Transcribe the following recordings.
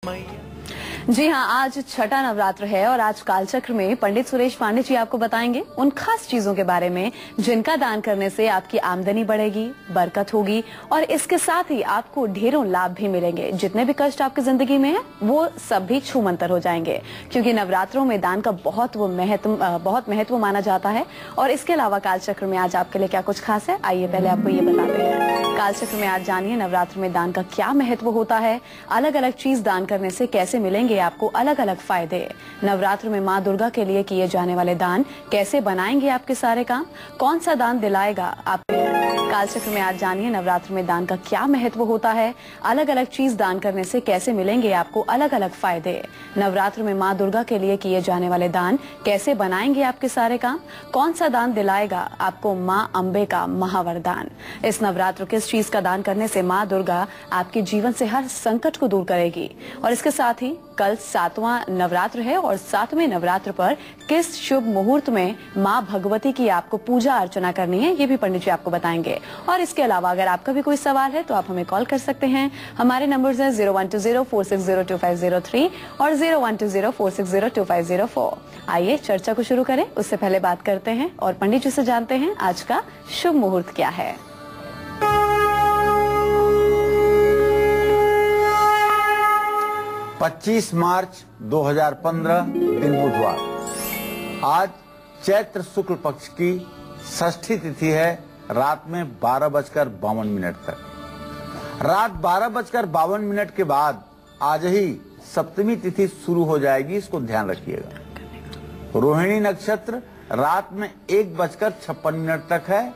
जी हाँ, आज छठा नवरात्र है और आज कालचक्र में पंडित सुरेश पांडे जी आपको बताएंगे उन खास चीजों के बारे में जिनका दान करने से आपकी आमदनी बढ़ेगी, बरकत होगी और इसके साथ ही आपको ढेरों लाभ भी मिलेंगे। जितने भी कष्ट आपकी जिंदगी में है वो सब भी छूमंतर हो जाएंगे, क्योंकि नवरात्रों में दान का बहुत महत्व माना जाता है। और इसके अलावा कालचक्र में आज आपके लिए क्या कुछ खास है, आइए पहले आपको ये बताते हैं। कालचक्र में आज जानिए नवरात्र में दान का क्या महत्व होता है, अलग अलग चीज दान करने से कैसे मिलेंगे आपको अलग अलग फायदे, नवरात्र में माँ दुर्गा के लिए किए जाने वाले दान कैसे बनाएंगे आपके सारे काम, कौन सा दान दिलाएगा आपको। कालचक्र में आज जानिए नवरात्र में दान का क्या महत्व होता है, अलग अलग चीज दान करने से कैसे मिलेंगे आपको अलग अलग फायदे, नवरात्र में माँ दुर्गा के लिए किए जाने वाले दान कैसे बनाएंगे आपके सारे काम, कौन सा दान दिलाएगा आपको माँ अम्बे का महावरदान। इस नवरात्र किस चीज का दान करने से माँ दुर्गा आपके जीवन से हर संकट को दूर करेगी। और इसके साथ ही कल 7वां नवरात्र है और 7वें नवरात्र पर किस शुभ मुहूर्त में माँ भगवती की आपको पूजा अर्चना करनी है, ये भी पंडित जी आपको बताएंगे। और इसके अलावा अगर आपका भी कोई सवाल है तो आप हमें कॉल कर सकते हैं। हमारे नंबर्स हैं 012046025003 और 012046025004। आइए चर्चा को शुरू करें, उससे पहले बात करते हैं और पंडित जी से जानते हैं आज का शुभ मुहूर्त क्या है। 25 मार्च 2015 दिन बुधवार। आज चैत्र शुक्ल पक्ष की षष्ठी तिथि है, रात में 12:52 तक। रात 12:52 के बाद आज ही सप्तमी तिथि शुरू हो जाएगी, इसको ध्यान रखिएगा। रोहिणी नक्षत्र रात में 1:56 तक है।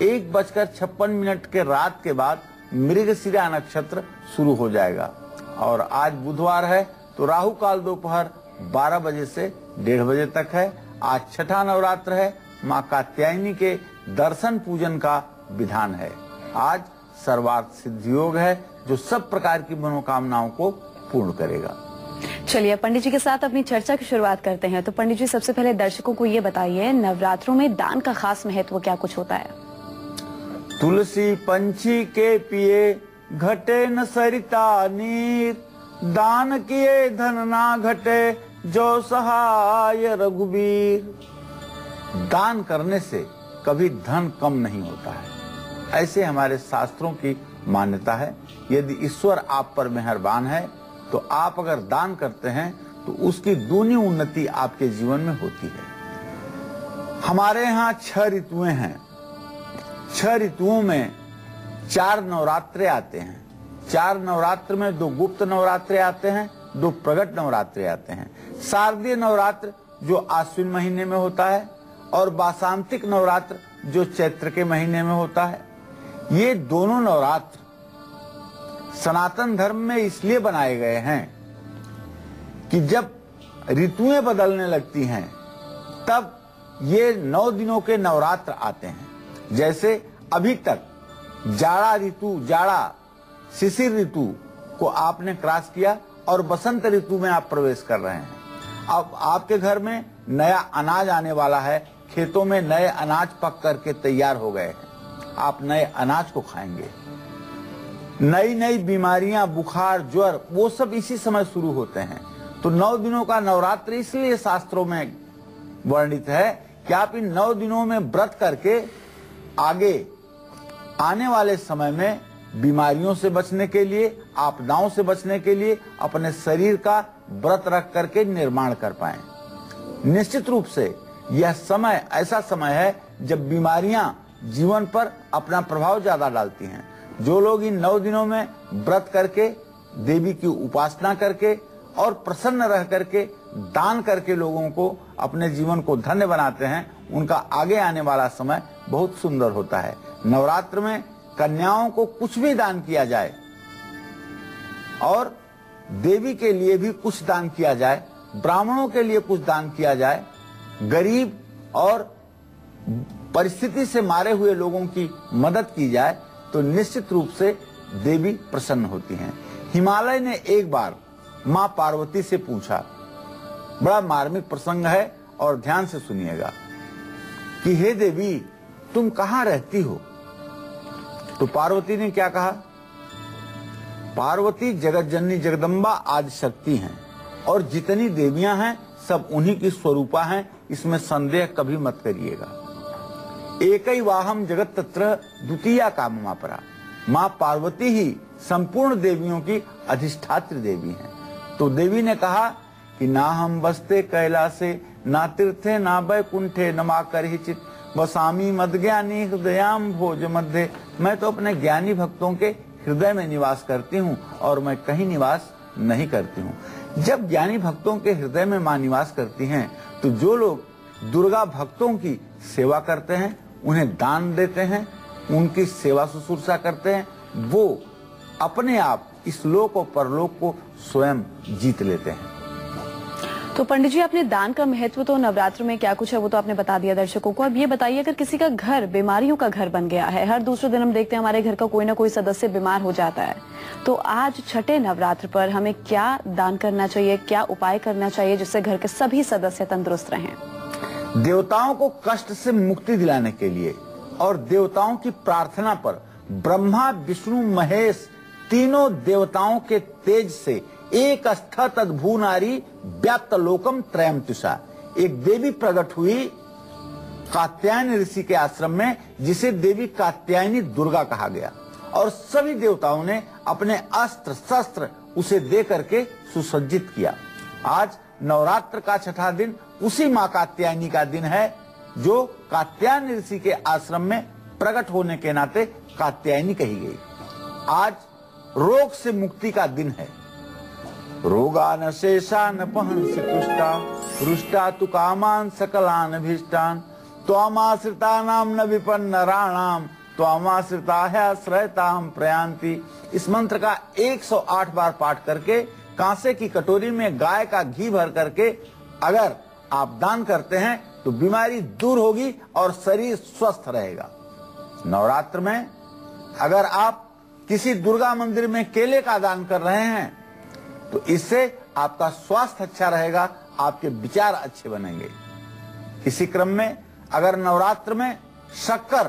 1:56 के रात के बाद मृगशिरा नक्षत्र शुरू हो जाएगा। और आज बुधवार है तो राहु काल दोपहर 12 बजे से 1:30 बजे तक है। आज छठा नवरात्र है, माँ कात्यायनी के दर्शन पूजन का विधान है। आज सर्वार्थ सिद्धि योग है जो सब प्रकार की मनोकामनाओं को पूर्ण करेगा। चलिए पंडित जी के साथ अपनी चर्चा की शुरुआत करते हैं। तो पंडित जी सबसे पहले दर्शकों को ये बताइए, नवरात्रों में दान का खास महत्व क्या कुछ होता है। तुलसी पंछी के पिए घटे न सरिता नीर, दान किए धन ना घटे जो सहाय रघुबीर। दान करने से कभी धन कम नहीं होता है, ऐसे हमारे शास्त्रों की मान्यता है। यदि ईश्वर आप पर मेहरबान है तो आप अगर दान करते हैं तो उसकी दूनी उन्नति आपके जीवन में होती है। हमारे यहाँ 6 ऋतुएं हैं। 6 ऋतुओं में 4 नवरात्रे आते हैं। 4 नवरात्र में 2 गुप्त नवरात्रे आते हैं, 2 प्रगट नवरात्रे आते हैं। शारदीय नवरात्र जो आश्विन महीने में होता है और बासांतिक नवरात्र जो चैत्र के महीने में होता है। ये दोनों नवरात्र सनातन धर्म में इसलिए बनाए गए हैं कि जब ऋतुएं बदलने लगती हैं तब ये 9 दिनों के नवरात्र आते हैं। जैसे अभी तक जाड़ा ऋतु, जाड़ा शिशिर ऋतु को आपने क्रॉस किया और बसंत ऋतु में आप प्रवेश कर रहे हैं। अब आपके घर में नया अनाज आने वाला है, खेतों में नए अनाज पक करके तैयार हो गए हैं, आप नए अनाज को खाएंगे। नई नई बीमारियां, बुखार, ज्वर, वो सब इसी समय शुरू होते हैं। तो 9 दिनों का नवरात्र इसलिए शास्त्रों में वर्णित है कि आप इन 9 दिनों में व्रत करके आगे आने वाले समय में बीमारियों से बचने के लिए, आपदाओं से बचने के लिए अपने शरीर का व्रत रख करके निर्माण कर पाएं। निश्चित रूप से यह समय ऐसा समय है जब बीमारियां जीवन पर अपना प्रभाव ज्यादा डालती हैं। जो लोग इन 9 दिनों में व्रत करके, देवी की उपासना करके और प्रसन्न रह करके दान करके लोगों को अपने जीवन को धन्य बनाते हैं, उनका आगे आने वाला समय बहुत सुंदर होता है। नवरात्र में कन्याओं को कुछ भी दान किया जाए और देवी के लिए भी कुछ दान किया जाए, ब्राह्मणों के लिए कुछ दान किया जाए, गरीब और परिस्थिति से मारे हुए लोगों की मदद की जाए तो निश्चित रूप से देवी प्रसन्न होती हैं। हिमालय ने एक बार मां पार्वती से पूछा, बड़ा मार्मिक प्रसंग है और ध्यान से सुनिएगा, कि हे देवी तुम कहां रहती हो। तो पार्वती ने क्या कहा, पार्वती जगत जननी जगदम्बा आदि शक्ति हैं और जितनी देवियां हैं सब उन्हीं की स्वरूपा हैं, इसमें संदेह कभी मत करिएगा। एकैवाहम जगत तत्र द्वितीया काममा परा। माँ पार्वती ही संपूर्ण देवियों की अधिष्ठात्री देवी हैं। तो देवी ने कहा कि ना हम बसते कैलासे ना तीर्थे ना वैकुंठे न मा करहिचित वसामी मदज्ञानी हृदयाम भोज मध्य। मैं तो अपने ज्ञानी भक्तों के हृदय में निवास करती हूँ और मैं कहीं निवास नहीं करती हूँ। जब ज्ञानी भक्तों के हृदय में माँ निवास करती हैं तो जो लोग दुर्गा भक्तों की सेवा करते हैं, उन्हें दान देते हैं, उनकी सेवा शुश्रूषा करते हैं, वो अपने आप इस लोक और परलोक को स्वयं जीत लेते हैं। तो पंडित जी, आपने दान का महत्व तो नवरात्र में क्या कुछ है वो तो आपने बता दिया दर्शकों को। अब ये बताइए, अगर किसी का घर बीमारियों का घर बन गया है, हर दूसरे दिन हम देखते हैं हमारे घर का कोई ना कोई सदस्य बीमार हो जाता है, तो आज छठे नवरात्र पर हमें क्या दान करना चाहिए, क्या उपाय करना चाहिए जिससे घर के सभी सदस्य तंदुरुस्त रहें? देवताओं को कष्ट से मुक्ति दिलाने के लिए और देवताओं की प्रार्थना पर ब्रह्मा विष्णु महेश तीनों देवताओं के तेज से एक स्थ तद्भू नारी व्याप्त लोकम त्रयम तुषा, एक देवी प्रकट हुई कात्यायनी ऋषि के आश्रम में, जिसे देवी कात्यायनी दुर्गा कहा गया, और सभी देवताओं ने अपने अस्त्र शस्त्र उसे दे करके सुसज्जित किया। आज नवरात्र का छठा दिन उसी माँ कात्यायनी का दिन है, जो कात्यायनी ऋषि के आश्रम में प्रकट होने के नाते कात्यायनी कही गई। आज रोग से मुक्ति का दिन है। रोगान शेषान पहंसि तुष्टा रुष्टा तु कामान सकलान भीष्टान त्वामाश्रितानाम न विपन्न राणाम त्वामाश्रिता है आश्रयताम प्रयांति। इस मंत्र का 108 बार पाठ करके कांसे की कटोरी में गाय का घी भर करके अगर आप दान करते हैं तो बीमारी दूर होगी और शरीर स्वस्थ रहेगा। नवरात्र में अगर आप किसी दुर्गा मंदिर में केले का दान कर रहे हैं तो इससे आपका स्वास्थ्य अच्छा रहेगा, आपके विचार अच्छे बनेंगे। इसी क्रम में अगर नवरात्र में शक्कर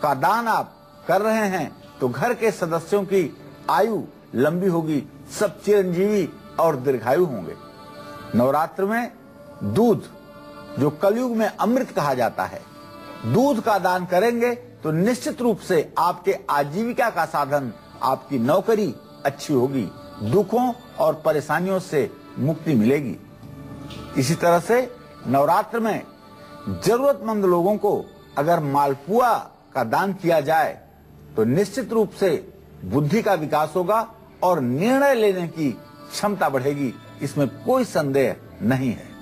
का दान आप कर रहे हैं तो घर के सदस्यों की आयु लंबी होगी, सब चिरंजीवी और दीर्घायु होंगे। नवरात्र में दूध, जो कलयुग में अमृत कहा जाता है, दूध का दान करेंगे तो निश्चित रूप से आपके आजीविका का साधन, आपकी नौकरी अच्छी होगी, दुखों और परेशानियों से मुक्ति मिलेगी। इसी तरह से नवरात्र में जरूरतमंद लोगों को अगर मालपुआ का दान किया जाए तो निश्चित रूप से बुद्धि का विकास होगा और निर्णय लेने की क्षमता बढ़ेगी, इसमें कोई संदेह नहीं है।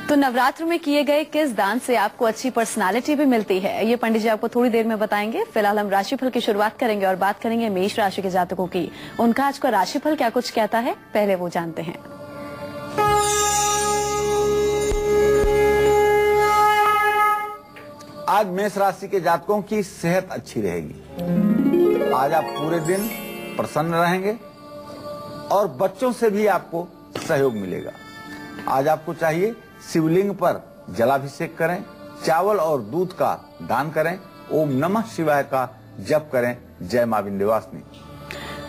तो नवरात्र में किए गए किस दान से आपको अच्छी पर्सनालिटी भी मिलती है, ये पंडित जी आपको थोड़ी देर में बताएंगे। फिलहाल हम राशिफल की शुरुआत करेंगे और बात करेंगे मेष राशि के जातकों की। उनका आज का राशिफल क्या कुछ कहता है, पहले वो जानते हैं। आज मेष राशि के जातकों की सेहत अच्छी रहेगी। आज आप पूरे दिन प्रसन्न रहेंगे और बच्चों से भी आपको सहयोग मिलेगा। आज आपको चाहिए शिवलिंग पर जलाभिषेक करें, चावल और दूध का दान करें, ओम नमः शिवाय का जप करें, जय मां विंध्यवासिनी।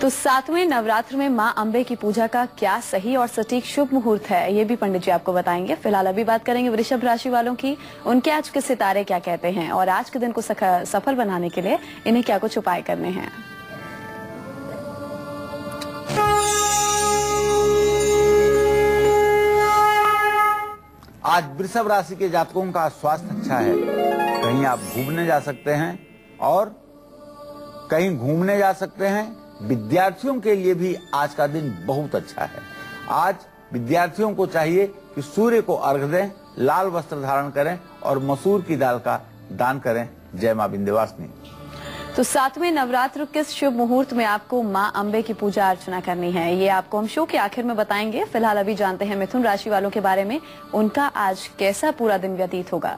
तो 7वें नवरात्र में मां अंबे की पूजा का क्या सही और सटीक शुभ मुहूर्त है, ये भी पंडित जी आपको बताएंगे। फिलहाल अभी बात करेंगे वृषभ राशि वालों की। उनके आज के सितारे क्या कहते हैं और आज के दिन को सफल बनाने के लिए इन्हें क्या कुछ उपाय करने हैं। आज वृषभ राशि के जातकों का स्वास्थ्य अच्छा है। कहीं आप घूमने जा सकते हैं और कहीं घूमने जा सकते हैं। विद्यार्थियों के लिए भी आज का दिन बहुत अच्छा है। आज विद्यार्थियों को चाहिए कि सूर्य को अर्घ्य दें, लाल वस्त्र धारण करें और मसूर की दाल का दान करें, जय मां विंध्यवासिनी। तो 7वें नवरात्र किस शुभ मुहूर्त में आपको मां अंबे की पूजा अर्चना करनी है, ये आपको हम शो के आखिर में बताएंगे। फिलहाल अभी जानते हैं मिथुन राशि वालों के बारे में। उनका आज कैसा पूरा दिन व्यतीत होगा।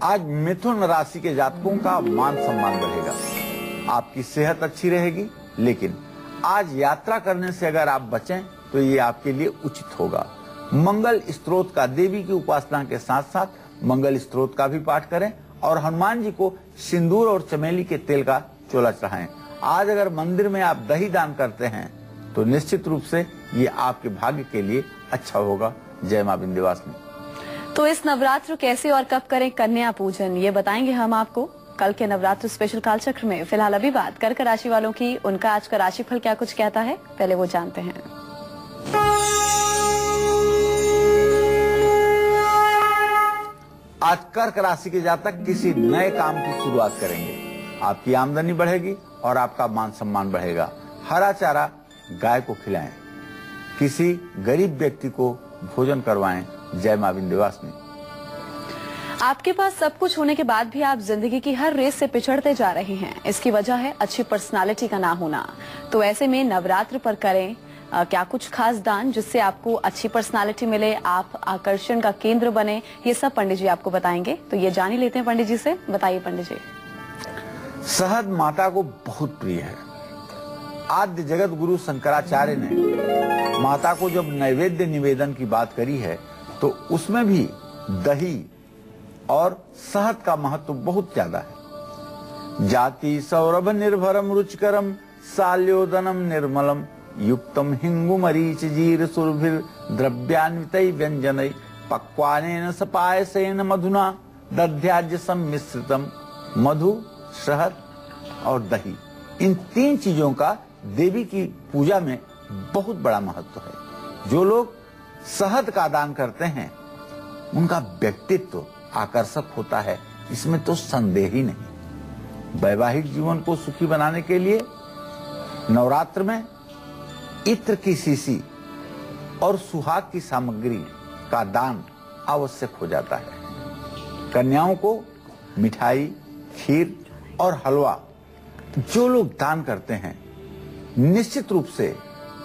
आज मिथुन राशि के जातकों का मान सम्मान बढ़ेगा। आपकी सेहत अच्छी रहेगी, लेकिन आज यात्रा करने से अगर आप बचें तो ये आपके लिए उचित होगा। मंगल स्तोत्र का, देवी की उपासना के साथ साथ मंगल स्तोत्र का भी पाठ करें और हनुमान जी को सिंदूर और चमेली के तेल का चोला चढ़ाएं। आज अगर मंदिर में आप दही दान करते हैं तो निश्चित रूप से ये आपके भाग्य के लिए अच्छा होगा। जय मां विंध्यवासिनी। तो इस नवरात्र कैसे और कब करें कन्या पूजन, ये बताएंगे हम आपको कल के नवरात्र स्पेशल कालचक्र में। फिलहाल अभी बात कर्क राशि वालों की, उनका आज का राशिफल क्या कुछ कहता है, पहले वो जानते हैं। आज कर्क राशि के जातक किसी नए काम की शुरुआत करेंगे। आपकी आमदनी बढ़ेगी और आपका मान सम्मान बढ़ेगा। हरा चारा गाय को खिलाएं। किसी गरीब व्यक्ति को भोजन करवाएं। जय मां विंध्यवासिनी। आपके पास सब कुछ होने के बाद भी आप जिंदगी की हर रेस से पिछड़ते जा रहे हैं। इसकी वजह है अच्छी पर्सनालिटी का ना होना। तो ऐसे में नवरात्र पर करें क्या कुछ खास दान जिससे आपको अच्छी पर्सनालिटी मिले, आप आकर्षण का केंद्र बने, ये सब पंडित जी आपको बताएंगे। तो ये जान ही लेते हैं पंडित जी से। बताइए पंडित जी। शहद माता को बहुत प्रिय है। आद्य जगत गुरु शंकराचार्य ने माता को जब नैवेद्य निवेदन की बात करी है तो उसमें भी दही और शहद का महत्व बहुत ज्यादा है। जाति सौरभ निर्भरम रुचिकरम साल्योदनम निर्मलम युक्तम हिंगु मरीच जीर सुरभिर द्रव्यान्वितै व्यंजनै पक्वानेन सपायसेन मधुना दध्याज्य सम्मिश्रितम। मधु, शहद और दही, इन तीन चीजों का देवी की पूजा में बहुत बड़ा महत्व है। जो लोग शहद का दान करते हैं उनका व्यक्तित्व आकर्षक होता है, इसमें तो संदेह ही नहीं। वैवाहिक जीवन को सुखी बनाने के लिए नवरात्र में इत्र की शीशी और सुहाग की सामग्री का दान आवश्यक हो जाता है। कन्याओं को मिठाई, खीर और हलवा जो लोग दान करते हैं निश्चित रूप से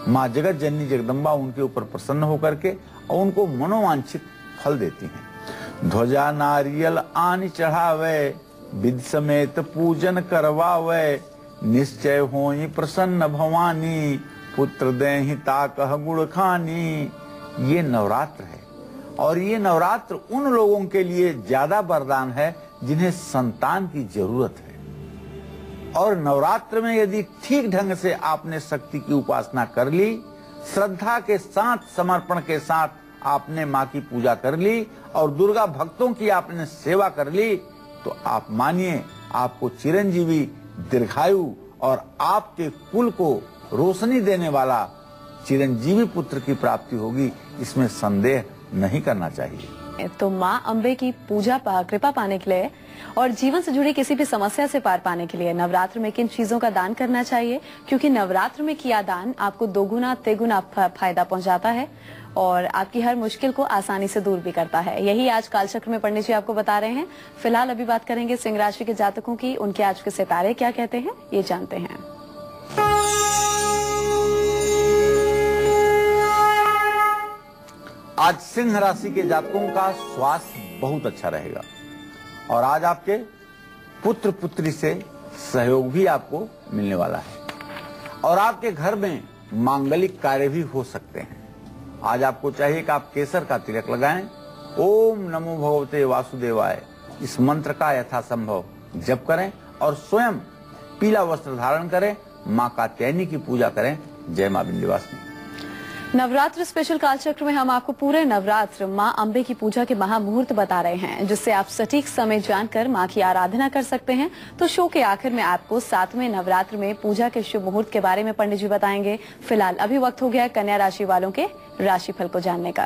माँ जगत जननी जगदम्बा उनके ऊपर प्रसन्न होकर के और उनको मनोवांछित फल देती हैं। ध्वजा नारियल आन चढ़ावे, विधि समेत पूजन करवावे, निश्चय होई प्रसन्न भवानी, पुत्र देहि ताकह गुण खानी। ये नवरात्र है और ये नवरात्र उन लोगों के लिए ज्यादा वरदान है जिन्हें संतान की जरूरत है। और नवरात्र में यदि ठीक ढंग से आपने शक्ति की उपासना कर ली, श्रद्धा के साथ, समर्पण के साथ आपने माँ की पूजा कर ली और दुर्गा भक्तों की आपने सेवा कर ली, तो आप मानिए आपको चिरंजीवी, दीर्घायु और आपके कुल को रोशनी देने वाला चिरंजीवी पुत्र की प्राप्ति होगी। इसमें संदेह नहीं करना चाहिए। तो माँ अम्बे की पूजा कृपा पाने के लिए और जीवन से जुड़ी किसी भी समस्या से पार पाने के लिए नवरात्र में किन चीजों का दान करना चाहिए, क्योंकि नवरात्र में किया दान आपको दोगुना तिगुना फायदा पहुंचाता है और आपकी हर मुश्किल को आसानी से दूर भी करता है। यही आज कालचक्र में पंडित जी आपको बता रहे हैं। फिलहाल अभी बात करेंगे सिंह राशि के जातकों की, उनके आज के सितारे क्या कहते हैं, ये जानते हैं। आज सिंह राशि के जातकों का स्वास्थ्य बहुत अच्छा रहेगा और आज आपके पुत्र पुत्री से सहयोग भी आपको मिलने वाला है और आपके घर में मांगलिक कार्य भी हो सकते हैं। आज आपको चाहिए कि आप केसर का तिलक लगाएं। ओम नमो भगवते वासुदेवाय, इस मंत्र का यथासंभव जप करें और स्वयं पीला वस्त्र धारण करें। माँ कात्यायनी की पूजा करें। जय मां विंध्यवासिनी। नवरात्र स्पेशल कालचक्र में हम आपको पूरे नवरात्र माँ अम्बे की पूजा के महामुहूर्त बता रहे हैं, जिससे आप सटीक समय जानकर माँ की आराधना कर सकते हैं। तो शो के आखिर में आपको 7वें नवरात्र में पूजा के शुभ मुहूर्त के बारे में पंडित जी बताएंगे। फिलहाल अभी वक्त हो गया है कन्या राशि वालों के राशिफल को जानने का।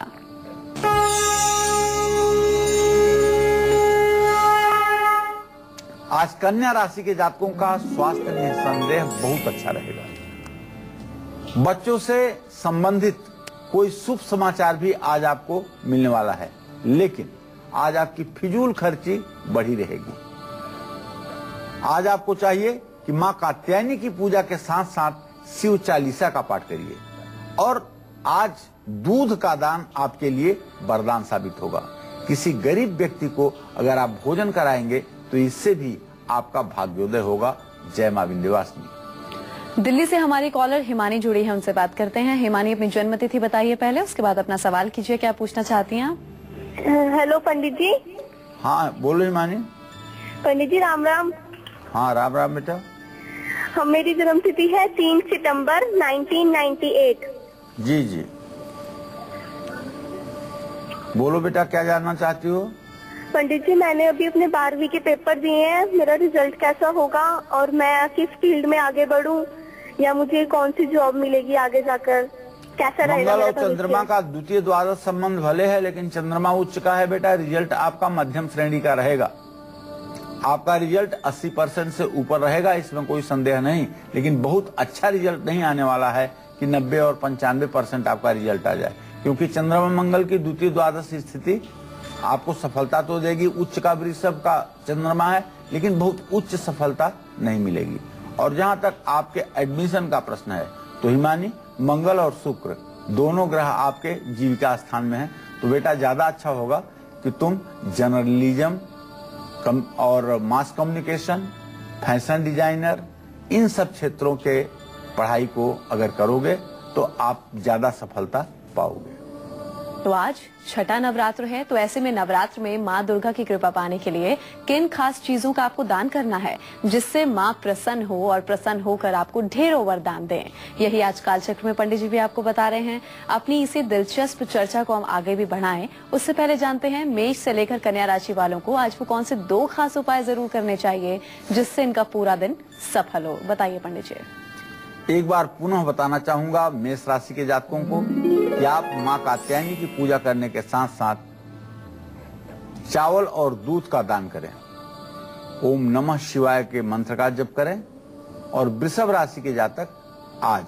आज कन्या राशि के जातकों का स्वास्थ्य निसंदेह बहुत अच्छा रहेगा। बच्चों से संबंधित कोई शुभ समाचार भी आज आपको मिलने वाला है, लेकिन आज आपकी फिजूल खर्ची बढ़ी रहेगी। आज आपको चाहिए कि माँ कात्यायनी की पूजा के साथ साथ शिव चालीसा का पाठ करिए और आज दूध का दान आपके लिए वरदान साबित होगा। किसी गरीब व्यक्ति को अगर आप भोजन कराएंगे तो इससे भी आपका भाग्योदय होगा। जय मां विंध्यवासिनी। दिल्ली से हमारी कॉलर हिमानी जुड़ी है, उनसे बात करते हैं। हिमानी, अपनी जन्म तिथि बताइए पहले, उसके बाद अपना सवाल कीजिए। क्या पूछना चाहती हैं आप? हेलो पंडित जी। हाँ बोलो हिमानी। पंडित जी राम राम। हाँ राम राम बेटा। मेरी जन्म तिथि है 3 सितंबर 1998। जी जी, बोलो बेटा, क्या जानना चाहती हो? पंडित जी मैंने अभी अपने 12वीं के पेपर दिए हैं, मेरा रिजल्ट कैसा होगा और मैं किस फील्ड में आगे बढ़ूं या मुझे कौन सी जॉब मिलेगी आगे जाकर, कैसा रहेगा मंगल मेरा और चंद्रमा भविष्य? का द्वितीय द्वादश संबंध भले है, लेकिन चंद्रमा उच्च का है बेटा। रिजल्ट आपका मध्यम श्रेणी का रहेगा। आपका रिजल्ट 80% से ऊपर रहेगा, इसमें कोई संदेह नहीं, लेकिन बहुत अच्छा रिजल्ट नहीं आने वाला है कि 90 और 95% आपका रिजल्ट आ जाए, क्योंकि चंद्रमा मंगल की द्वितीय द्वादश स्थिति आपको सफलता तो देगी। उच्च का वृषभ का चंद्रमा है, लेकिन बहुत उच्च सफलता नहीं मिलेगी। और जहां तक आपके एडमिशन का प्रश्न है, तो हिमानी, मंगल और शुक्र दोनों ग्रह आपके जीविका स्थान में हैं, तो बेटा ज्यादा अच्छा होगा कि तुम जर्नलिज्म और मास कम्युनिकेशन, फैशन डिजाइनर, इन सब क्षेत्रों के पढ़ाई को अगर करोगे तो आप ज्यादा सफलता पाओगे। तो आज छठा नवरात्र है, तो ऐसे में नवरात्र में माँ दुर्गा की कृपा पाने के लिए किन खास चीजों का आपको दान करना है जिससे माँ प्रसन्न हो और प्रसन्न होकर आपको ढेरों वरदान दें, यही आज कालचक्र में पंडित जी भी आपको बता रहे हैं। अपनी इसी दिलचस्प चर्चा को हम आगे भी बढ़ाएं, उससे पहले जानते हैं मेष से लेकर कन्या राशि वालों को आज वो कौन से 2 खास उपाय जरूर करने चाहिए जिससे इनका पूरा दिन सफल हो। बताइए पंडित जी। एक बार पुनः बताना चाहूंगा मेष राशि के जातकों को कि आप माँ कात्यायनी की पूजा करने के साथ साथ चावल और दूध का दान करें, ओम नमः शिवाय के मंत्र का जप करें, और वृषभ राशि के जातक आज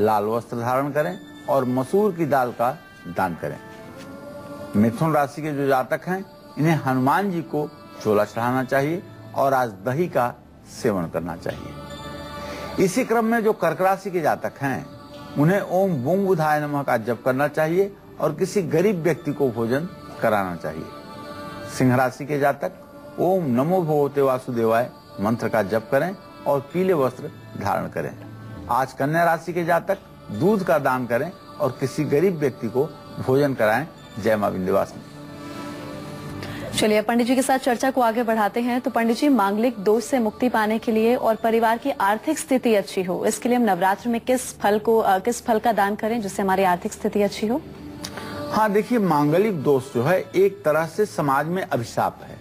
लाल वस्त्र धारण करें और मसूर की दाल का दान करें। मिथुन राशि के जो जातक हैं, इन्हें हनुमान जी को चोला चढ़ाना चाहिए और आज दही का सेवन करना चाहिए। इसी क्रम में जो कर्क राशि के जातक हैं, उन्हें ओम बूंग बुधाय नमः का जप करना चाहिए और किसी गरीब व्यक्ति को भोजन कराना चाहिए। सिंह राशि के जातक ओम नमो भगवते वासुदेवाय मंत्र का जप करें और पीले वस्त्र धारण करें। आज कन्या राशि के जातक दूध का दान करें और किसी गरीब व्यक्ति को भोजन कराएं। जय मां विंध्यवासिनी। चलिए पंडित जी के साथ चर्चा को आगे बढ़ाते हैं। तो पंडित जी, मांगलिक दोष से मुक्ति पाने के लिए और परिवार की आर्थिक स्थिति अच्छी हो, इसके लिए हम नवरात्र में किस फल का दान करें जिससे हमारी आर्थिक स्थिति अच्छी हो? हाँ देखिए, मांगलिक दोष जो है एक तरह से समाज में अभिशाप है।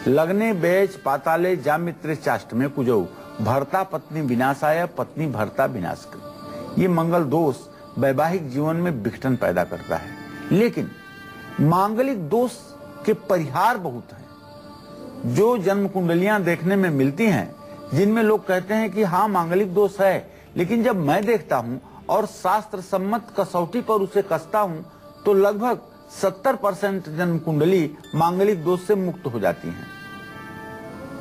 लग्ने बेच पाताले जामित्रे चाष्ट में कुजौ भर्ता पत्नी विनाशाय पत्नी भर्ता विनाश कर। ये मंगल दोष वैवाहिक जीवन में विघटन पैदा करता है, लेकिन मांगलिक दोष के परिहार बहुत हैं। जो जन्म कुंडलियां देखने में मिलती हैं, जिनमें लोग कहते हैं कि हाँ मांगलिक दोष है, लेकिन जब मैं देखता हूं और शास्त्र सम्मत कसौटी पर उसे कसता हूं, तो लगभग 70% जन्म कुंडली मांगलिक दोष से मुक्त हो जाती हैं।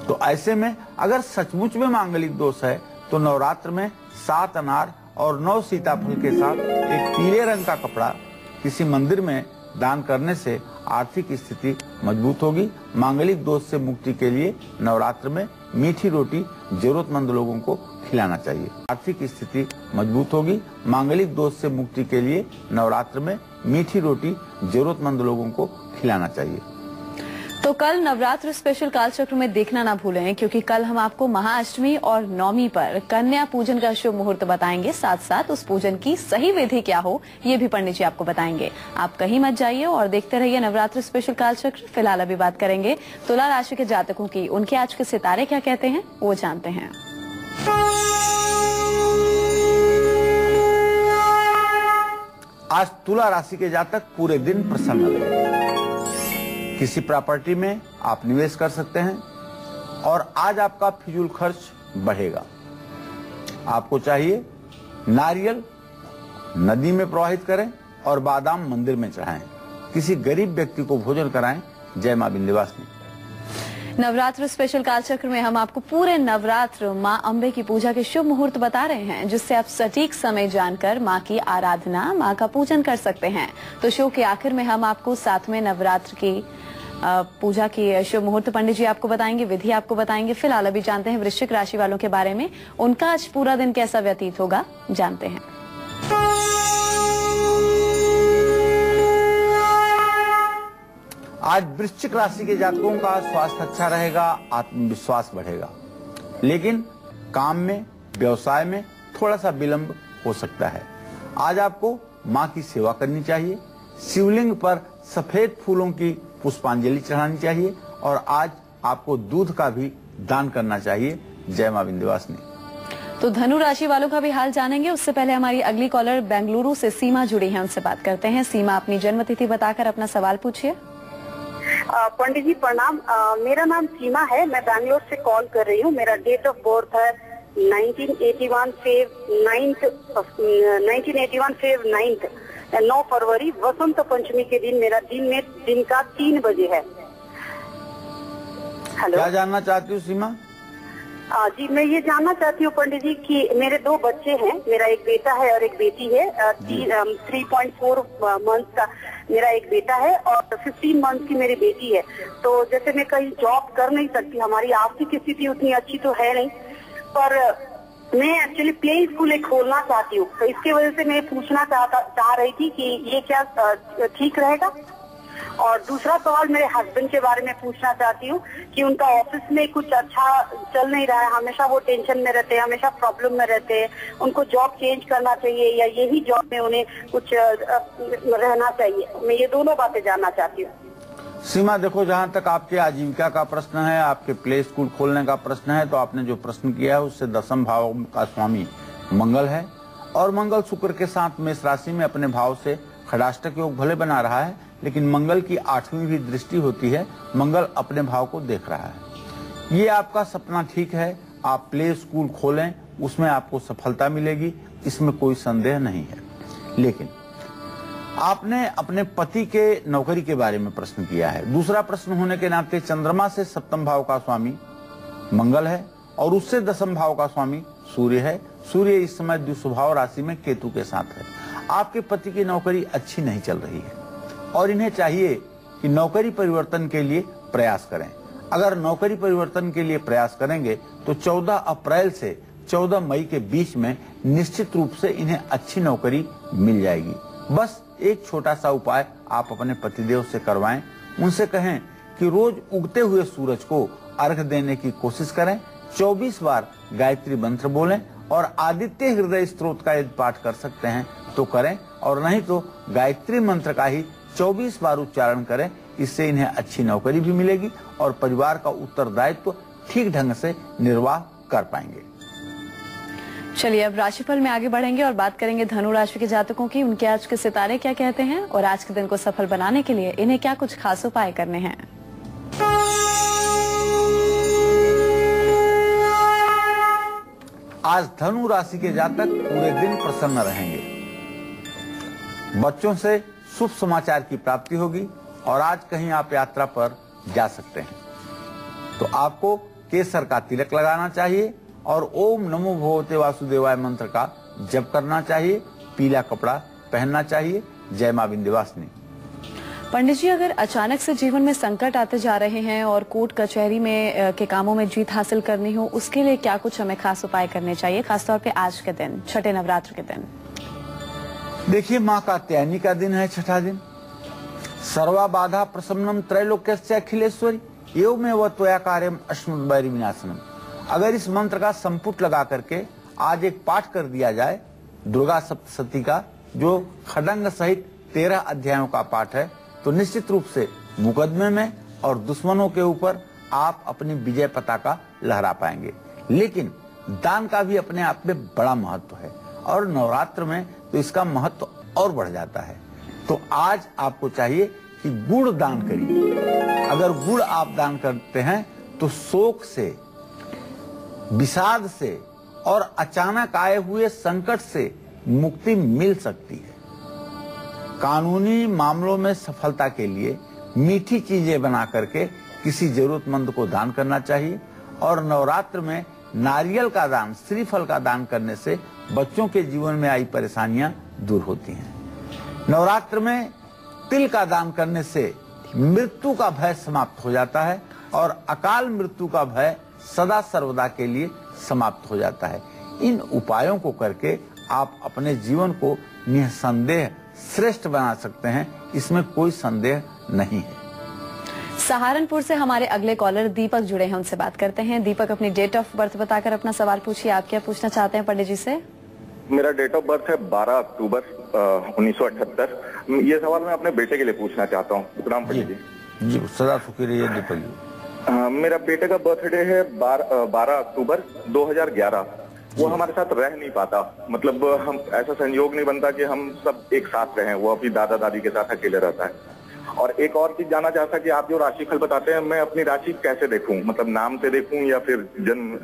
तो ऐसे में अगर सचमुच में मांगलिक दोष है, तो नवरात्र में 7 अनार और 9 सीताफल के साथ एक पीले रंग का कपड़ा किसी मंदिर में दान करने से आर्थिक स्थिति मजबूत होगी। मांगलिक दोष से मुक्ति के लिए नवरात्र में मीठी रोटी जरूरतमंद लोगों को खिलाना चाहिए। आर्थिक स्थिति मजबूत होगी। मांगलिक दोष से मुक्ति के लिए नवरात्र में मीठी रोटी जरूरतमंद लोगों को खिलाना चाहिए। तो कल नवरात्र स्पेशल कालचक्र में देखना ना भूलें, क्योंकि कल हम आपको महाअष्टमी और नवमी पर कन्या पूजन का शुभ मुहूर्त बताएंगे। साथ साथ उस पूजन की सही विधि क्या हो, ये भी पंडित जी आपको बताएंगे। आप कहीं मत जाइए और देखते रहिए नवरात्र स्पेशल कालचक्र। फिलहाल अभी बात करेंगे तुला राशि के जातकों की। उनके आज के सितारे क्या कहते हैं, वो जानते हैं। आज तुला राशि के जातक पूरे दिन प्रसन्न रहेंगे। किसी प्रॉपर्टी में आप निवेश कर सकते हैं और आज आपका फिजूल खर्च बढ़ेगा। आपको चाहिए नारियल नदी में प्रवाहित करें और बादाम मंदिर में चढ़ाएं। किसी गरीब व्यक्ति को भोजन कराएं। जय मां विंध्यवासिनी। नवरात्र स्पेशल कालचक्र में हम आपको पूरे नवरात्र मां अम्बे की पूजा के शुभ मुहूर्त बता रहे हैं, जिससे आप सटीक समय जानकर मां की आराधना, मां का पूजन कर सकते हैं। तो शो के आखिर में हम आपको साथ में नवरात्र की पूजा की शुभ मुहूर्त पंडित जी आपको बताएंगे, विधि आपको बताएंगे। फिलहाल अभी जानते हैं वृश्चिक राशि वालों के बारे में। उनका आज पूरा दिन कैसा व्यतीत होगा, जानते हैं। आज वृश्चिक राशि के जातकों का स्वास्थ्य अच्छा रहेगा, आत्मविश्वास बढ़ेगा, लेकिन काम में, व्यवसाय में थोड़ा सा विलंब हो सकता है। आज आपको माँ की सेवा करनी चाहिए, शिवलिंग पर सफेद फूलों की पुष्पांजलि चढ़ानी चाहिए और आज आपको दूध का भी दान करना चाहिए। जय मां विंध्यवासिनी। तो धनु राशि वालों का भी हाल जानेंगे, उससे पहले हमारी अगली कॉलर बेंगलुरु से सीमा जुड़ी है, उनसे बात करते हैं। सीमा, अपनी जन्म तिथि बताकर अपना सवाल पूछिए। पंडित जी प्रणाम। मेरा नाम सीमा है, मैं बैंगलोर से कॉल कर रही हूँ। मेरा डेट ऑफ बर्थ है 1981 फेब 9 फरवरी, वसंत पंचमी के दिन। मेरा दिन का 3 बजे है। हेलो, क्या जानना चाहती हूँ सीमा? जी मैं ये जानना चाहती हूँ पंडित जी कि मेरे 2 बच्चे हैं, मेरा एक बेटा है और एक बेटी है। 3.4 मंथ का मेरा एक बेटा है और 15 मंथ की मेरी बेटी है। तो जैसे मैं कहीं जॉब कर नहीं सकती, हमारी आर्थिक स्थिति उतनी अच्छी तो है नहीं, पर मैं एक्चुअली प्ले स्कूल एक खोलना चाहती हूँ। तो इसके वजह से मैं पूछना चाह रही थी कि ये क्या ठीक रहेगा। और दूसरा सवाल मेरे हस्बैंड के बारे में पूछना चाहती हूँ कि उनका ऑफिस में कुछ अच्छा चल नहीं रहा है, हमेशा वो टेंशन में रहते हैं, हमेशा प्रॉब्लम में रहते हैं। उनको जॉब चेंज करना चाहिए या यही जॉब में उन्हें कुछ रहना चाहिए। मैं ये दोनों बातें जानना चाहती हूँ। सीमा देखो, जहाँ तक आपके आजीविका का प्रश्न है, आपके प्ले स्कूल खोलने का प्रश्न है, तो आपने जो प्रश्न किया है उससे दशम भाव का स्वामी मंगल है और मंगल शुक्र के साथ मेष राशि में अपने भाव से खडाष्टक योग भले बना रहा है, लेकिन मंगल की 8वीं भी दृष्टि होती है, मंगल अपने भाव को देख रहा है। ये आपका सपना ठीक है, आप प्ले स्कूल खोलें, उसमें आपको सफलता मिलेगी, इसमें कोई संदेह नहीं है। लेकिन आपने अपने पति के नौकरी के बारे में प्रश्न किया है। दूसरा प्रश्न होने के नाते चंद्रमा से सप्तम भाव का स्वामी मंगल है और उससे दशम भाव का स्वामी सूर्य है। सूर्य इस समय द्विस्वभाव राशि में केतु के साथ है। आपके पति की नौकरी अच्छी नहीं चल रही है और इन्हें चाहिए कि नौकरी परिवर्तन के लिए प्रयास करें। अगर नौकरी परिवर्तन के लिए प्रयास करेंगे तो 14 अप्रैल से 14 मई के बीच में निश्चित रूप से इन्हें अच्छी नौकरी मिल जाएगी। बस एक छोटा सा उपाय आप अपने पतिदेव से करवाएं। उनसे कहें कि रोज उगते हुए सूरज को अर्घ्य देने की कोशिश करें, 24 बार गायत्री मंत्र बोलें और आदित्य हृदय स्तोत्र का यदि पाठ कर सकते हैं तो करें और नहीं तो गायत्री मंत्र का ही 24 बार उच्चारण करें। इससे इन्हें अच्छी नौकरी भी मिलेगी और परिवार का उत्तरदायित्व ठीक ढंग से निर्वाह कर पाएंगे। चलिए अब राशिफल में आगे बढ़ेंगे और बात करेंगे धनु राशि के जातकों की। उनके आज के सितारे क्या कहते हैं और आज के दिन को सफल बनाने के लिए इन्हें क्या कुछ खास उपाय करने हैं। आज धनु राशि के जातक पूरे दिन प्रसन्न रहेंगे। बच्चों से शुभ समाचार की प्राप्ति होगी और आज कहीं आप यात्रा पर जा सकते हैं। तो आपको केसर का तिलक लगाना चाहिए और ओम नमो भगवते वासुदेवाय मंत्र का जप करना चाहिए। पीला कपड़ा पहनना चाहिए। जय मां विंध्यवासिनी। पंडित जी, अगर अचानक से जीवन में संकट आते जा रहे हैं और कोर्ट कचहरी में के कामों में जीत हासिल करनी हो, उसके लिए क्या कुछ हमें खास उपाय करने चाहिए, खासतौर पे आज के दिन, छठे नवरात्र के दिन? देखिए, माँ कात्यायनी का दिन है, छठा दिन। सर्वा बाधा प्रशमनम त्रैलोक्यस्य अखिलेश्वरी एवमेव त्वया कार्यम अस्मद्वैरी विनाशनम। अगर इस मंत्र का संपुट लगा करके आज एक पाठ कर दिया जाए, दुर्गा सप्तशती का, जो खडंग सहित 13 अध्यायों का पाठ है, तो निश्चित रूप से मुकदमे में और दुश्मनों के ऊपर आप अपनी विजय पताका लहरा पाएंगे। लेकिन दान का भी अपने आप में बड़ा महत्व है और नवरात्र में तो इसका महत्व और बढ़ जाता है। तो आज आपको चाहिए कि गुड़ दान करिए। अगर गुड़ आप दान करते हैं तो शोक से, विषाद से और अचानक आए हुए संकट से मुक्ति मिल सकती है। कानूनी मामलों में सफलता के लिए मीठी चीजें बना करके किसी जरूरतमंद को दान करना चाहिए और नवरात्र में नारियल का दान, श्रीफल का दान करने से बच्चों के जीवन में आई परेशानियां दूर होती हैं। नवरात्र में तिल का दान करने से मृत्यु का भय समाप्त हो जाता है और अकाल मृत्यु का भय सदा सर्वदा के लिए समाप्त हो जाता है। इन उपायों को करके आप अपने जीवन को निसंदेह श्रेष्ठ बना सकते हैं, इसमें कोई संदेह नहीं है। सहारनपुर से हमारे अगले कॉलर दीपक जुड़े हैं, उनसे बात करते हैं। दीपक, अपनी डेट ऑफ बर्थ बताकर अपना सवाल पूछिए। आप क्या पूछना चाहते हैं पंडित जी से? मेरा डेट ऑफ बर्थ है 12 अक्टूबर 1978। ये सवाल मैं अपने बेटे के लिए पूछना चाहता हूँ। प्रणाम पंडित जी। जी सदा सुखी रहिए दीपक जी। मेरा बेटे का बर्थडे है 12 अक्टूबर 2011। वो हमारे साथ रह नहीं पाता, मतलब हम ऐसा संयोग नहीं बनता कि हम सब एक साथ रहें। वो अपनी दादा दादी के साथ अकेले रहता है। और एक और चीज जानना चाहता कि आप जो राशि फल बताते हैं, मैं अपनी राशि कैसे देखूं? मतलब नाम से देखूं या फिर जन्म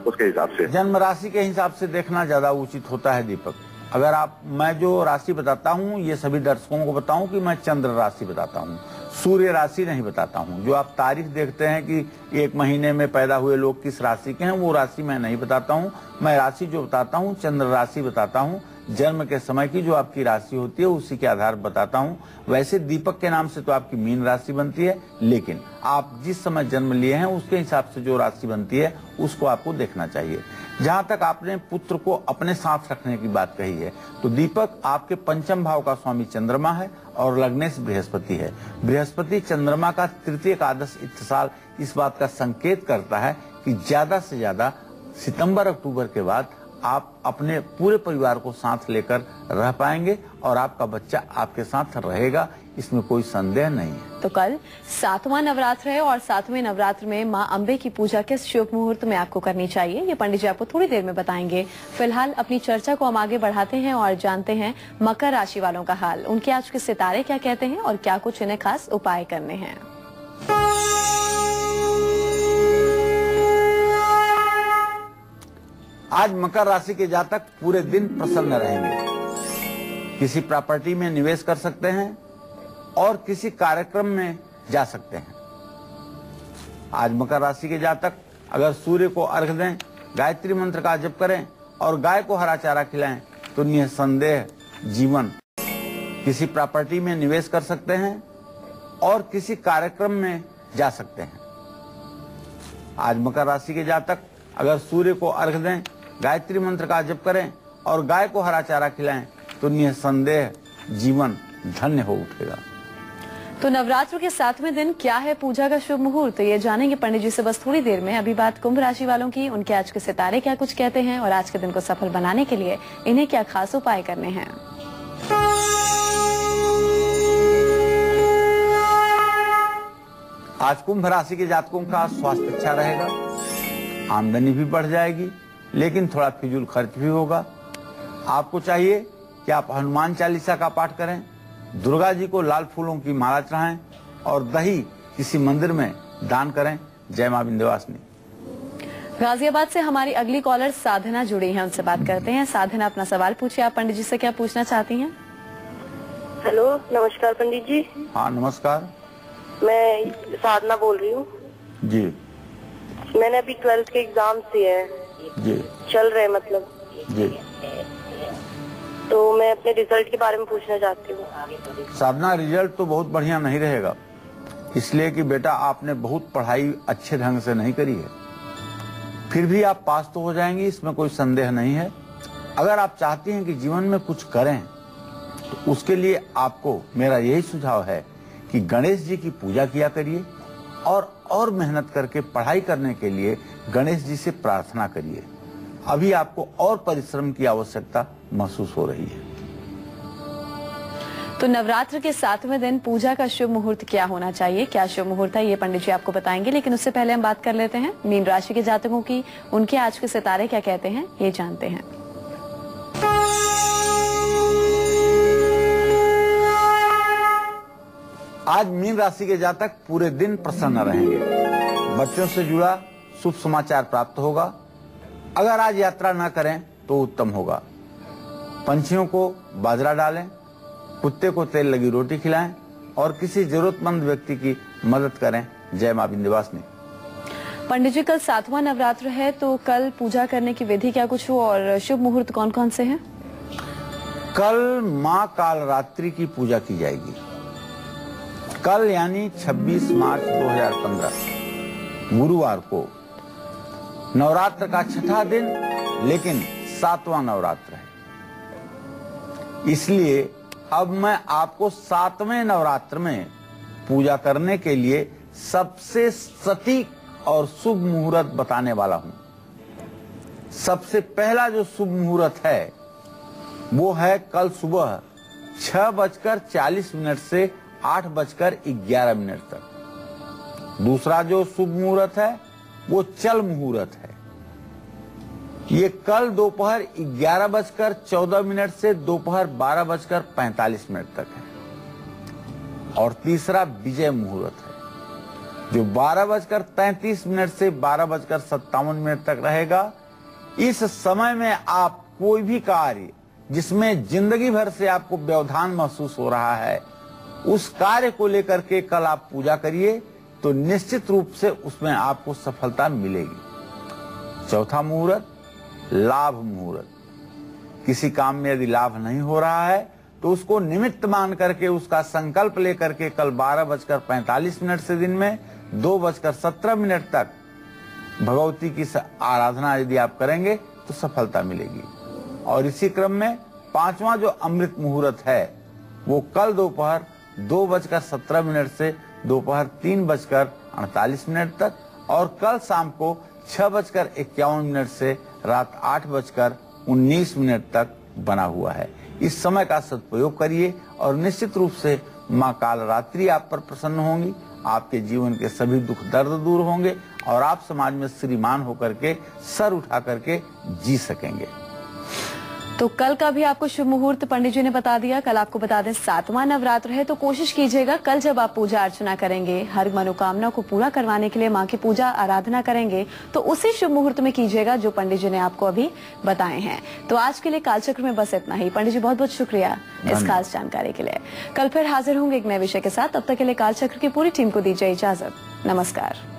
उसके हिसाब से? जन्म राशि के हिसाब से देखना ज्यादा उचित होता है दीपक। अगर मैं जो राशि बताता हूँ ये सभी दर्शकों को बताऊं कि मैं चंद्र राशि बताता हूँ, सूर्य राशि नहीं बताता हूँ। जो आप तारीख देखते हैं कि एक महीने में पैदा हुए लोग किस राशि के हैं, वो राशि मैं नहीं बताता हूँ। मैं राशि जो बताता हूँ चंद्र राशि बताता हूँ। जन्म के समय की जो आपकी राशि होती है उसी के आधार पर बताता हूँ। वैसे दीपक के नाम से तो आपकी मीन राशि बनती है, लेकिन आप जिस समय जन्म लिए हैं उसके हिसाब से जो राशि बनती है उसको आपको देखना चाहिए। जहाँ तक आपने पुत्र को अपने साथ रखने की बात कही है, तो दीपक आपके पंचम भाव का स्वामी चंद्रमा है और लग्नेश बृहस्पति है। बृहस्पति चंद्रमा का तृतीय एकादश इत्तिसाल इस बात का संकेत करता है कि ज्यादा से ज्यादा सितंबर अक्टूबर के बाद आप अपने पूरे परिवार को साथ लेकर रह पाएंगे और आपका बच्चा आपके साथ रहेगा, इसमें कोई संदेह नहीं है। तो कल 7वां नवरात्र है और 7वें नवरात्र में मां अंबे की पूजा किस शुभ मुहूर्त में आपको करनी चाहिए, ये पंडित जी आपको थोड़ी देर में बताएंगे। फिलहाल अपनी चर्चा को हम आगे बढ़ाते हैं और जानते हैं मकर राशि वालों का हाल। उनके आज के सितारे क्या कहते हैं और क्या कुछ इन्हें खास उपाय करने हैं। आज मकर राशि के जातक पूरे दिन प्रसन्न रहेंगे। किसी प्रॉपर्टी में निवेश कर सकते हैं और किसी कार्यक्रम में जा सकते हैं। आज मकर राशि के जातक अगर सूर्य को अर्घ दें, गायत्री मंत्र का जप करें और गाय को हरा चारा खिलाएं तो निसंदेह जीवन। किसी प्रॉपर्टी में निवेश कर सकते हैं और किसी कार्यक्रम में जा सकते हैं। आज मकर राशि के जातक अगर सूर्य को अर्घ दें, गायत्री मंत्र का जप करें और गाय को हरा चारा खिलाएं तो निसंदेह जीवन धन्य हो उठेगा। तो नवरात्र के 7वें दिन क्या है पूजा का शुभ मुहूर्त, ये जानेंगे पंडित जी से बस थोड़ी देर में। अभी बात कुंभ राशि वालों की, उनके आज के सितारे क्या कुछ कहते हैं और आज के दिन को सफल बनाने के लिए इन्हें क्या खास उपाय करने हैं। आज कुंभ राशि के जातकों का स्वास्थ्य अच्छा रहेगा, आमदनी भी बढ़ जाएगी, लेकिन थोड़ा फिजूल खर्च भी होगा। आपको चाहिए कि आप हनुमान चालीसा का पाठ करें, दुर्गा जी को लाल फूलों की माला चढ़ाएं और दही किसी मंदिर में दान करें। जय मां विंध्यवासिनी। गाजियाबाद से हमारी अगली कॉलर साधना जुड़ी है, उनसे बात करते हैं। साधना, अपना सवाल पूछिए। आप पंडित जी से क्या पूछना चाहती हैं? हेलो, नमस्कार पंडित जी। हाँ नमस्कार। मैं साधना बोल रही हूँ जी। मैंने अभी 12th के एग्जाम दिए हैं जी। चल रहे मतलब जी। तो मैं अपने रिजल्ट के बारे में पूछना चाहती हूँ। साधना, रिजल्ट तो बहुत बढ़िया नहीं रहेगा, इसलिए कि बेटा आपने बहुत पढ़ाई अच्छे ढंग से नहीं करी है। फिर भी आप पास तो हो जाएंगी, इसमें कोई संदेह नहीं है। अगर आप चाहती हैं कि जीवन में कुछ करें तो उसके लिए आपको मेरा यही सुझाव है कि गणेश जी की पूजा किया करिए और मेहनत करके पढ़ाई करने के लिए गणेश जी से प्रार्थना करिए। अभी आपको और परिश्रम की आवश्यकता महसूस हो रही है। तो नवरात्र के 7वें दिन पूजा का शुभ मुहूर्त क्या होना चाहिए, क्या शुभ मुहूर्त है, ये पंडित जी आपको बताएंगे। लेकिन उससे पहले हम बात कर लेते हैं मीन राशि के जातकों की। उनके आज के सितारे क्या कहते हैं, ये जानते हैं। आज मीन राशि के जातक पूरे दिन प्रसन्न रहेंगे। बच्चों से जुड़ा शुभ समाचार प्राप्त होगा। अगर आज यात्रा न करें तो उत्तम होगा। पंछियों को बाजरा डालें, कुत्ते को तेल लगी रोटी खिलाएं और किसी जरूरतमंद व्यक्ति की मदद करें। जय मां विंध्यवासिनी। पंडित जी, कल 7वां नवरात्र है, तो कल पूजा करने की विधि क्या कुछ हो और शुभ मुहूर्त कौन कौन से हैं? कल मां कालरात्रि की पूजा की जाएगी। कल यानी 26 मार्च 2015 गुरुवार को नवरात्र का 6ठा दिन, लेकिन 7वां नवरात्र है। इसलिए अब मैं आपको 7वें नवरात्र में पूजा करने के लिए सबसे सटीक और शुभ मुहूर्त बताने वाला हूं। सबसे पहला जो शुभ मुहूर्त है वो है कल सुबह 6:40 से 8:11 तक। दूसरा जो शुभ मुहूर्त है वो चल मुहूर्त है। ये कल दोपहर 11:14 से दोपहर 12:45 तक है। और तीसरा विजय मुहूर्त है जो 12:33 से 12:57 तक रहेगा। इस समय में आप कोई भी कार्य जिसमें जिंदगी भर से आपको व्यवधान महसूस हो रहा है, उस कार्य को लेकर के कल आप पूजा करिए तो निश्चित रूप से उसमें आपको सफलता मिलेगी। चौथा मुहूर्त लाभ मुहूर्त। किसी काम में यदि लाभ नहीं हो रहा है तो उसको निमित्त मान करके उसका संकल्प लेकर के कल 12:45 से दिन में 2:17 तक भगवती की आराधना यदि आप करेंगे तो सफलता मिलेगी। और इसी क्रम में पांचवा जो अमृत मुहूर्त है वो कल दोपहर 2:17 से दोपहर 3:48 तक और कल शाम को 6:51 से रात 8:19 तक बना हुआ है। इस समय का सदुपयोग करिए और निश्चित रूप से माँ कालरात्रि आप पर प्रसन्न होंगी। आपके जीवन के सभी दुख दर्द दूर होंगे और आप समाज में श्रीमान होकर के सर उठा करके जी सकेंगे। तो कल का भी आपको शुभ मुहूर्त पंडित जी ने बता दिया। कल आपको बता दें 7वां नवरात्र है, तो कोशिश कीजिएगा कल जब आप पूजा अर्चना करेंगे, हर मनोकामना को पूरा करवाने के लिए माँ की पूजा आराधना करेंगे, तो उसी शुभ मुहूर्त में कीजिएगा जो पंडित जी ने आपको अभी बताए हैं। तो आज के लिए कालचक्र में बस इतना ही। पंडित जी बहुत बहुत शुक्रिया इस खास जानकारी के लिए। कल फिर हाजिर होंगे एक नए विषय के साथ। तब तक के लिए कालचक्र की पूरी टीम को दीजिए इजाजत। नमस्कार।